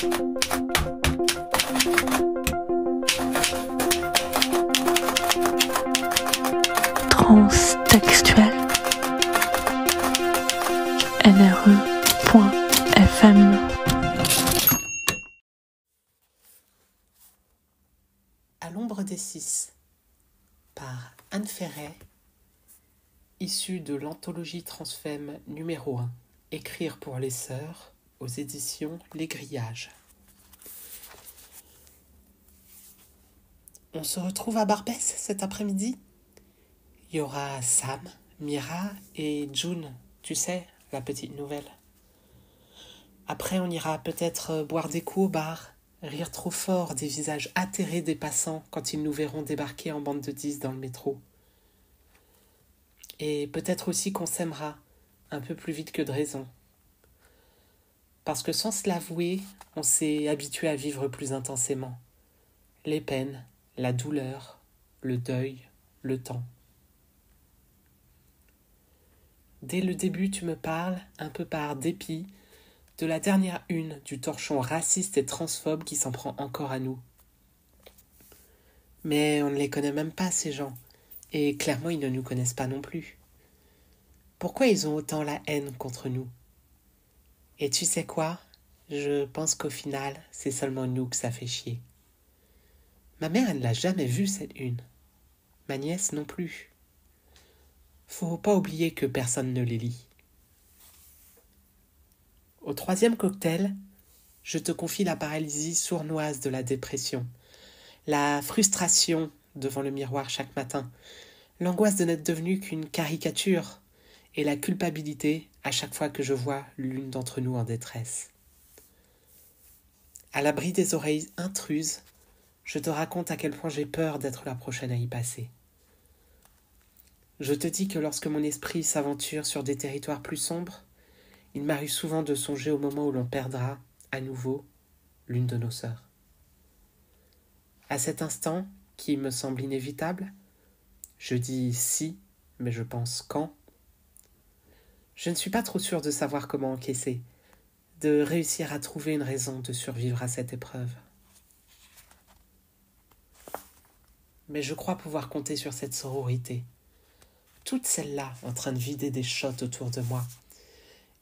Transtextuel NRE.FM. À l'ombre des six, par Anne Ferret, issue de l'anthologie Transfemme numéro 1, Écrire pour les sœurs, aux éditions Les Grillages. On se retrouve à Barbès cet après-midi. Il y aura Sam, Mira et June, tu sais, la petite nouvelle. Après, on ira peut-être boire des coups au bar, rire trop fort des visages atterrés des passants quand ils nous verront débarquer en bande de 10 dans le métro. Et peut-être aussi qu'on s'aimera un peu plus vite que de raison. Parce que sans se l'avouer, on s'est habitué à vivre plus intensément. Les peines, la douleur, le deuil, le temps. Dès le début, tu me parles, un peu par dépit, de la dernière une du torchon raciste et transphobe qui s'en prend encore à nous. Mais on ne les connaît même pas, ces gens, et clairement ils ne nous connaissent pas non plus. Pourquoi ils ont autant la haine contre nous? Et tu sais quoi? Je pense qu'au final, c'est seulement nous que ça fait chier. Ma mère, elle ne l'a jamais vue, cette une. Ma nièce non plus. Faut pas oublier que personne ne les lit. Au troisième cocktail, je te confie la paralysie sournoise de la dépression, la frustration devant le miroir chaque matin, l'angoisse de n'être devenue qu'une caricature et la culpabilité à chaque fois que je vois l'une d'entre nous en détresse. À l'abri des oreilles intruses, je te raconte à quel point j'ai peur d'être la prochaine à y passer. Je te dis que lorsque mon esprit s'aventure sur des territoires plus sombres, il m'arrive souvent de songer au moment où l'on perdra, à nouveau, l'une de nos sœurs. À cet instant, qui me semble inévitable, je dis si, mais je pense quand. Je ne suis pas trop sûre de savoir comment encaisser, de réussir à trouver une raison de survivre à cette épreuve. Mais je crois pouvoir compter sur cette sororité. Toutes celles-là en train de vider des shots autour de moi.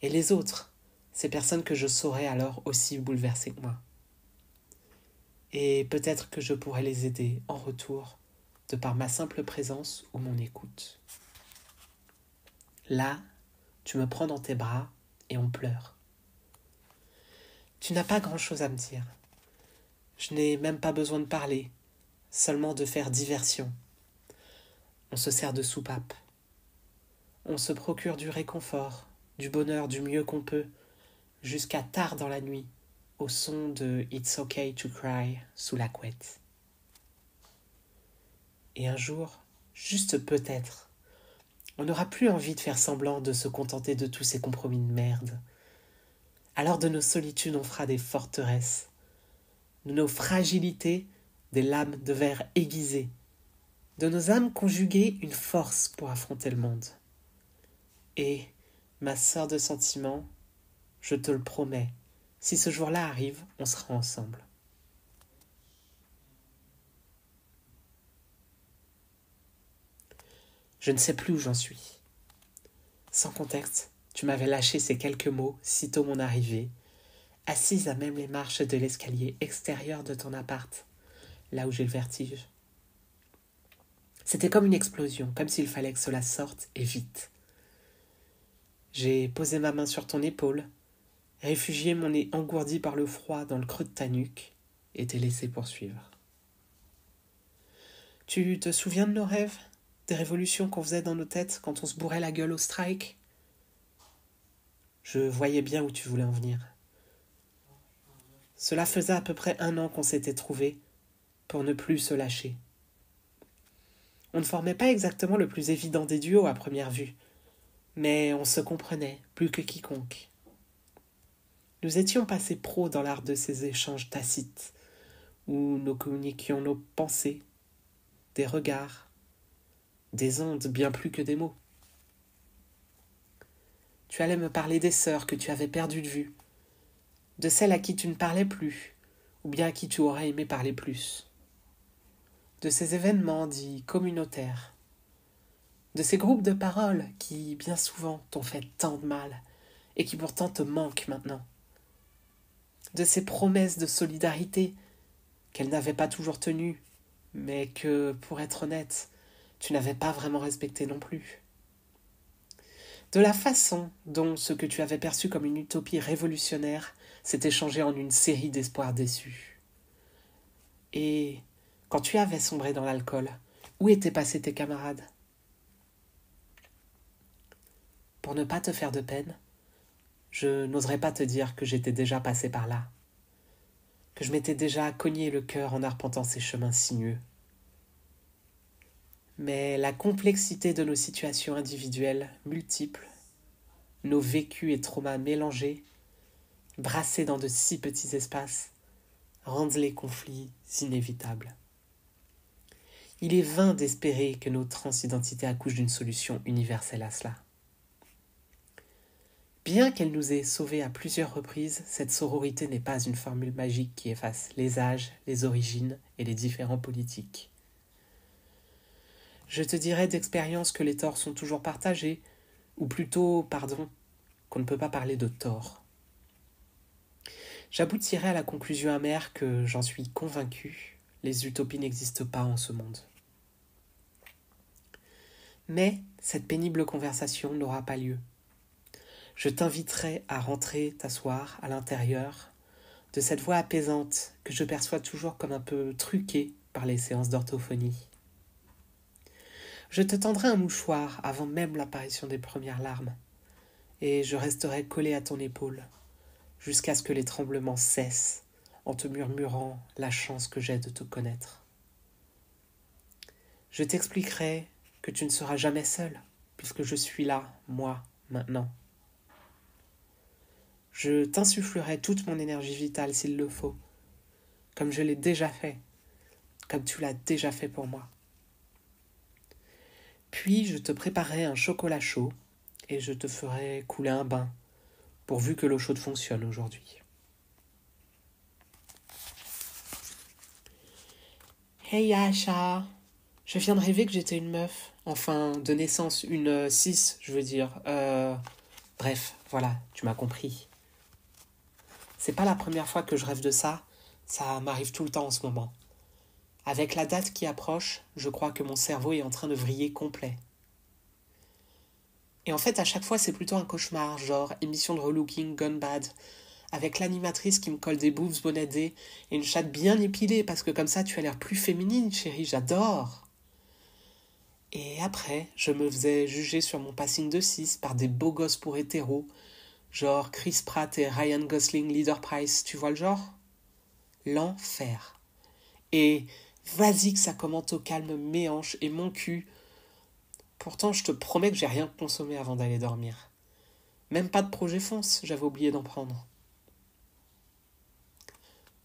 Et les autres, ces personnes que je saurais alors aussi bouleversées que moi. Et peut-être que je pourrais les aider en retour, de par ma simple présence ou mon écoute. Là, tu me prends dans tes bras et on pleure. Tu n'as pas grand-chose à me dire. Je n'ai même pas besoin de parler, seulement de faire diversion. On se sert de soupape. On se procure du réconfort, du bonheur du mieux qu'on peut, jusqu'à tard dans la nuit, au son de It's Okay to Cry sous la couette. Et un jour, juste peut-être, on n'aura plus envie de faire semblant de se contenter de tous ces compromis de merde. Alors de nos solitudes, on fera des forteresses, de nos fragilités, des lames de verre aiguisées, de nos âmes conjuguées, une force pour affronter le monde. Et, ma sœur de sentiments, je te le promets, si ce jour-là arrive, on sera ensemble. Je ne sais plus où j'en suis. Sans contexte, tu m'avais lâché ces quelques mots sitôt mon arrivée, assise à même les marches de l'escalier extérieur de ton appart, là où j'ai le vertige. C'était comme une explosion, comme s'il fallait que cela sorte et vite. J'ai posé ma main sur ton épaule, réfugié mon nez engourdi par le froid dans le creux de ta nuque, et t'ai laissé poursuivre. Tu te souviens de nos rêves, des révolutions qu'on faisait dans nos têtes quand on se bourrait la gueule au strike? Je voyais bien où tu voulais en venir. Cela faisait à peu près 1 an qu'on s'était trouvés, pour ne plus se lâcher. On ne formait pas exactement le plus évident des duos à première vue, mais on se comprenait plus que quiconque. Nous étions passés pros dans l'art de ces échanges tacites, où nous communiquions nos pensées, des regards, des ondes bien plus que des mots. Tu allais me parler des sœurs que tu avais perdues de vue, de celle à qui tu ne parlais plus, ou bien à qui tu aurais aimé parler plus, de ces événements dits communautaires, de ces groupes de parole qui, bien souvent, t'ont fait tant de mal et qui pourtant te manquent maintenant, de ces promesses de solidarité qu'elle n'avait pas toujours tenues, mais que, pour être honnête, tu n'avais pas vraiment respectées non plus. De la façon dont ce que tu avais perçu comme une utopie révolutionnaire s'était changé en une série d'espoirs déçus. Et quand tu avais sombré dans l'alcool, où étaient passés tes camarades ? Pour ne pas te faire de peine, je n'oserais pas te dire que j'étais déjà passé par là, que je m'étais déjà cogné le cœur en arpentant ces chemins sinueux. Mais la complexité de nos situations individuelles multiples, nos vécus et traumas mélangés, brassés dans de si petits espaces, rendent les conflits inévitables. Il est vain d'espérer que nos transidentités accouchent d'une solution universelle à cela. Bien qu'elle nous ait sauvés à plusieurs reprises, cette sororité n'est pas une formule magique qui efface les âges, les origines et les différents politiques. Je te dirais d'expérience que les torts sont toujours partagés, ou plutôt, qu'on ne peut pas parler de tort. J'aboutirai à la conclusion amère que, j'en suis convaincu, les utopies n'existent pas en ce monde. Mais cette pénible conversation n'aura pas lieu. Je t'inviterai à rentrer t'asseoir à l'intérieur de cette voix apaisante que je perçois toujours comme un peu truquée par les séances d'orthophonie. Je te tendrai un mouchoir avant même l'apparition des premières larmes, et je resterai collé à ton épaule jusqu'à ce que les tremblements cessent en te murmurant la chance que j'ai de te connaître. Je t'expliquerai que tu ne seras jamais seul, puisque je suis là, moi, maintenant. Je t'insufflerai toute mon énergie vitale s'il le faut, comme je l'ai déjà fait, comme tu l'as déjà fait pour moi. Puis je te préparerai un chocolat chaud et je te ferai couler un bain, pourvu que l'eau chaude fonctionne aujourd'hui. Hey Asha, je viens de rêver que j'étais une meuf, enfin de naissance une 6, je veux dire. Bref, voilà, tu m'as compris. C'est pas la première fois que je rêve de ça, ça m'arrive tout le temps en ce moment. Avec la date qui approche, je crois que mon cerveau est en train de vriller complet. Et en fait, à chaque fois, c'est plutôt un cauchemar, genre émission de relooking gone bad, avec l'animatrice qui me colle des boobs bonnadés et une chatte bien épilée, parce que comme ça, tu as l'air plus féminine, chérie, j'adore. Et après, je me faisais juger sur mon passing de 6 par des beaux gosses pour hétéros, genre Chris Pratt et Ryan Gosling Leader Price, tu vois le genre ? L'enfer. Et vas-y que ça commente au calme mes hanches et mon cul. Pourtant, je te promets que j'ai rien consommé avant d'aller dormir. Même pas de projet fonce, j'avais oublié d'en prendre.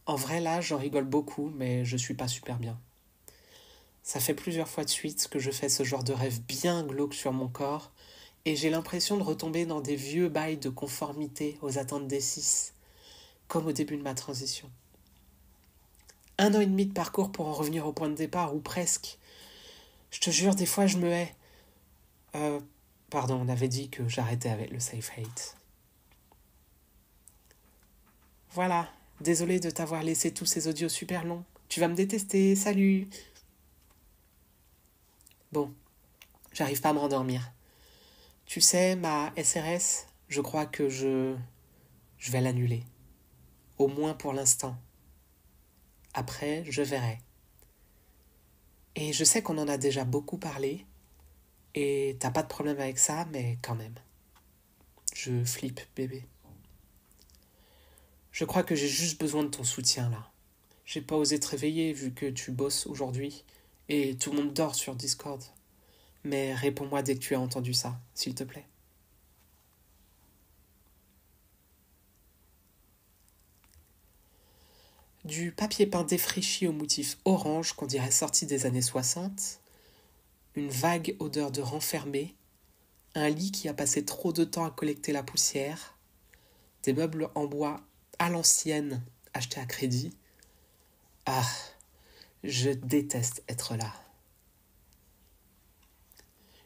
En vrai, là, j'en rigole beaucoup, mais je suis pas super bien. Ça fait plusieurs fois de suite que je fais ce genre de rêve bien glauque sur mon corps, et j'ai l'impression de retomber dans des vieux bails de conformité aux attentes des 6, comme au début de ma transition. 1 an et demi de parcours pour en revenir au point de départ, ou presque. Je te jure, des fois je me hais. On avait dit que j'arrêtais avec le safe hate. Voilà, désolé de t'avoir laissé tous ces audios super longs. Tu vas me détester, salut. Bon, j'arrive pas à me rendormir. Tu sais, ma SRS, je crois que je vais l'annuler. Au moins pour l'instant. Après, je verrai. Et je sais qu'on en a déjà beaucoup parlé, et t'as pas de problème avec ça, mais quand même. Je flippe, bébé. Je crois que j'ai juste besoin de ton soutien, là. J'ai pas osé te réveiller, vu que tu bosses aujourd'hui, et tout le monde dort sur Discord. Mais réponds-moi dès que tu as entendu ça, s'il te plaît. Du papier peint défraîchi au motif orange qu'on dirait sorti des années 60, une vague odeur de renfermé, un lit qui a passé trop de temps à collecter la poussière, des meubles en bois à l'ancienne, achetées à crédit. Ah, je déteste être là.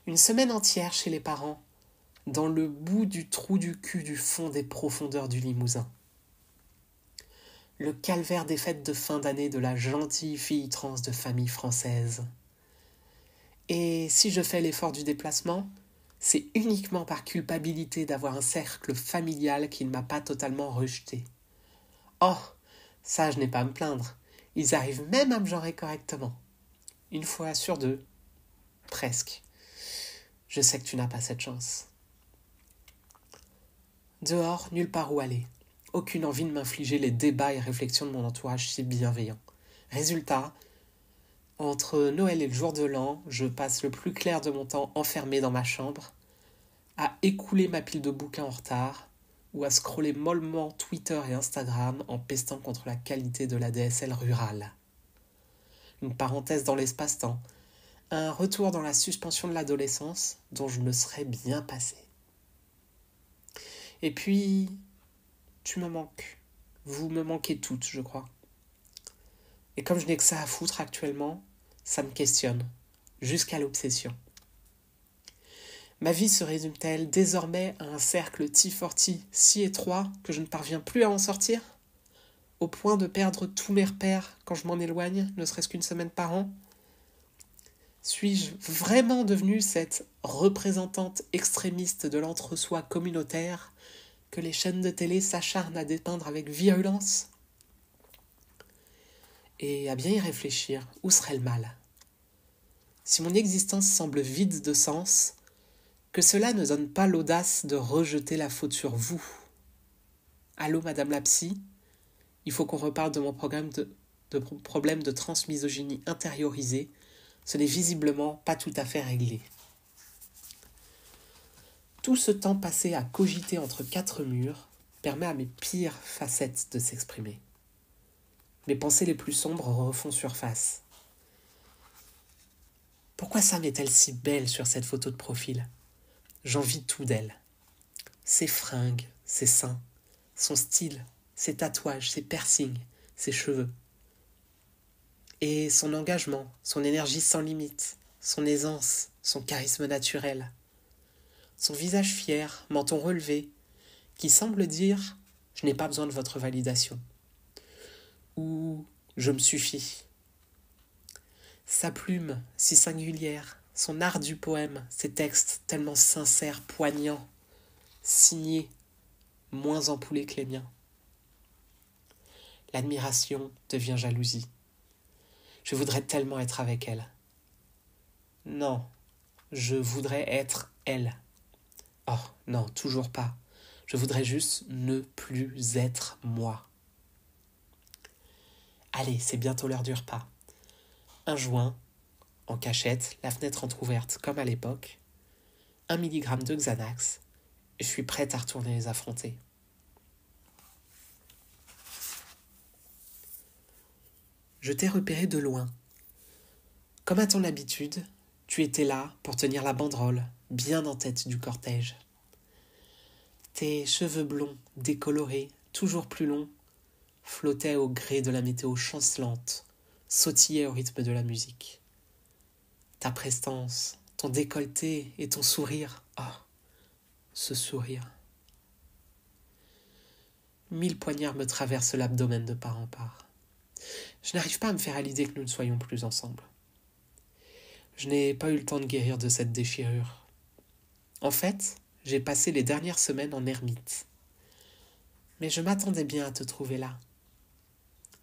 Une semaine entière chez les parents, dans le bout du trou du cul du fond des profondeurs du Limousin. Le calvaire des fêtes de fin d'année de la gentille fille trans de famille française. Et si je fais l'effort du déplacement, c'est uniquement par culpabilité d'avoir un cercle familial qui ne m'a pas totalement rejeté. Oh, ça je n'ai pas à me plaindre. Ils arrivent même à me genrer correctement. Une fois sur deux. Presque. Je sais que tu n'as pas cette chance. Dehors, nulle part où aller. Aucune envie de m'infliger les débats et réflexions de mon entourage si bienveillant. Résultat, entre Noël et le jour de l'an, je passe le plus clair de mon temps enfermé dans ma chambre, à écouler ma pile de bouquins en retard, ou à scroller mollement Twitter et Instagram en pestant contre la qualité de la DSL rurale. Une parenthèse dans l'espace-temps, un retour dans la suspension de l'adolescence dont je me serais bien passé. Et puis, tu me manques. Vous me manquez toutes, je crois. Et comme je n'ai que ça à foutre actuellement, ça me questionne, jusqu'à l'obsession. Ma vie se résume-t-elle désormais à un cercle T40 si étroit que je ne parviens plus à en sortir ? Au point de perdre tous mes repères quand je m'en éloigne, ne serait-ce qu'une semaine par an ? Suis-je vraiment devenue cette représentante extrémiste de l'entre-soi communautaire que les chaînes de télé s'acharnent à dépeindre avec virulence ? Et à bien y réfléchir, où serait le mal ? Si mon existence semble vide de sens, que cela ne donne pas l'audace de rejeter la faute sur vous. Allô, madame la psy ? Il faut qu'on reparle de mon problème de transmisogynie intériorisée. Ce n'est visiblement pas tout à fait réglé. Tout ce temps passé à cogiter entre quatre murs permet à mes pires facettes de s'exprimer. Mes pensées les plus sombres refont surface. Pourquoi Sam est-elle si belle sur cette photo de profil ? J'envie tout d'elle. Ses fringues, ses seins, son style, ses tatouages, ses piercings, ses cheveux. Et son engagement, son énergie sans limite, son aisance, son charisme naturel. Son visage fier, menton relevé, qui semble dire « Je n'ai pas besoin de votre validation » ou « Je me suffis ». Sa plume, si singulière, son art du poème, ses textes tellement sincères, poignants, signés, moins ampoulés que les miens. L'admiration devient jalousie. Je voudrais tellement être avec elle. Non, je voudrais être elle. Oh, non, toujours pas. Je voudrais juste ne plus être moi. Allez, c'est bientôt l'heure du repas. Un joint, en cachette, la fenêtre entrouverte comme à l'époque, 1 milligramme de Xanax, et je suis prête à retourner les affronter. Je t'ai repéré de loin. Comme à ton habitude, tu étais là pour tenir la banderole, bien en tête du cortège. Tes cheveux blonds, décolorés, toujours plus longs, flottaient au gré de la météo chancelante, sautillaient au rythme de la musique. Ta prestance, ton décolleté et ton sourire, ce sourire. 1000 poignards me traversent l'abdomen de part en part. Je n'arrive pas à me faire à l'idée que nous ne soyons plus ensemble. Je n'ai pas eu le temps de guérir de cette déchirure. En fait, j'ai passé les dernières semaines en ermite. Mais je m'attendais bien à te trouver là.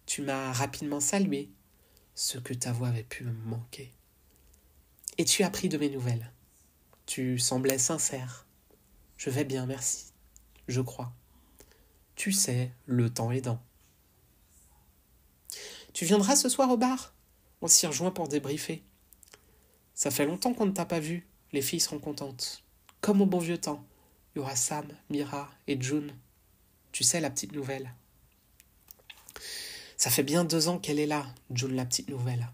Tu m'as rapidement salué, ce que ta voix avait pu me manquer. Et tu as pris de mes nouvelles. Tu semblais sincère. Je vais bien, merci. Je crois. Tu sais, le temps aidant. Tu viendras ce soir au bar ? On s'y rejoint pour débriefer. Ça fait longtemps qu'on ne t'a pas vu. Les filles seront contentes. Comme au bon vieux temps. Il y aura Sam, Mira et June. Tu sais, la petite nouvelle. Ça fait bien 2 ans qu'elle est là, June, la petite nouvelle.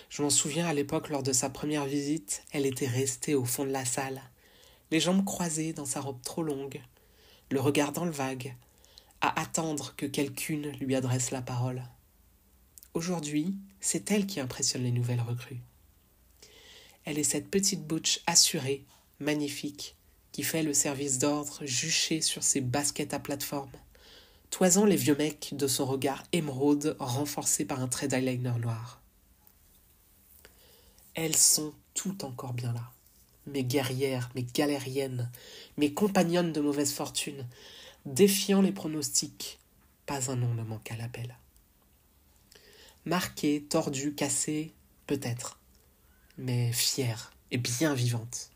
Je m'en souviens à l'époque, lors de sa première visite, elle était restée au fond de la salle, les jambes croisées dans sa robe trop longue, le regard dans le vague, à attendre que quelqu'une lui adresse la parole. Aujourd'hui, c'est elle qui impressionne les nouvelles recrues. Elle est cette petite butch assurée, magnifique, qui fait le service d'ordre juché sur ses baskets à plateforme, toisant les vieux mecs de son regard émeraude renforcé par un trait d'eyeliner noir. Elles sont toutes encore bien là. Mes guerrières, mes galériennes, mes compagnonnes de mauvaise fortune, défiant les pronostics, pas un nom ne manque à l'appel. Marquée, tordue, cassée, peut-être, mais fière et bien vivante.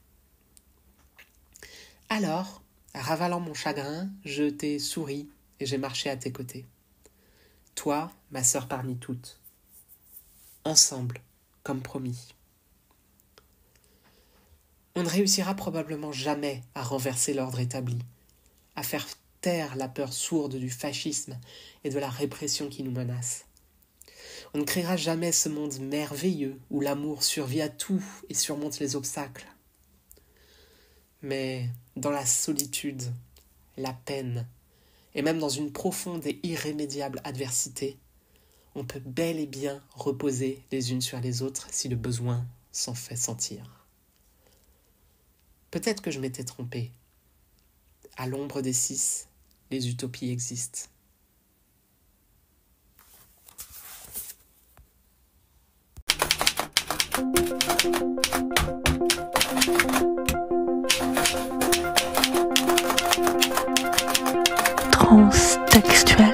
Alors, ravalant mon chagrin, je t'ai souri et j'ai marché à tes côtés. Toi, ma sœur parmi toutes. Ensemble, comme promis. On ne réussira probablement jamais à renverser l'ordre établi, à faire taire la peur sourde du fascisme et de la répression qui nous menace. On ne créera jamais ce monde merveilleux où l'amour survit à tout et surmonte les obstacles. Mais dans la solitude, la peine, et même dans une profonde et irrémédiable adversité, on peut bel et bien reposer les unes sur les autres si le besoin s'en fait sentir. Peut-être que je m'étais trompé. À l'ombre des 6, les utopies existent. Transtextuel.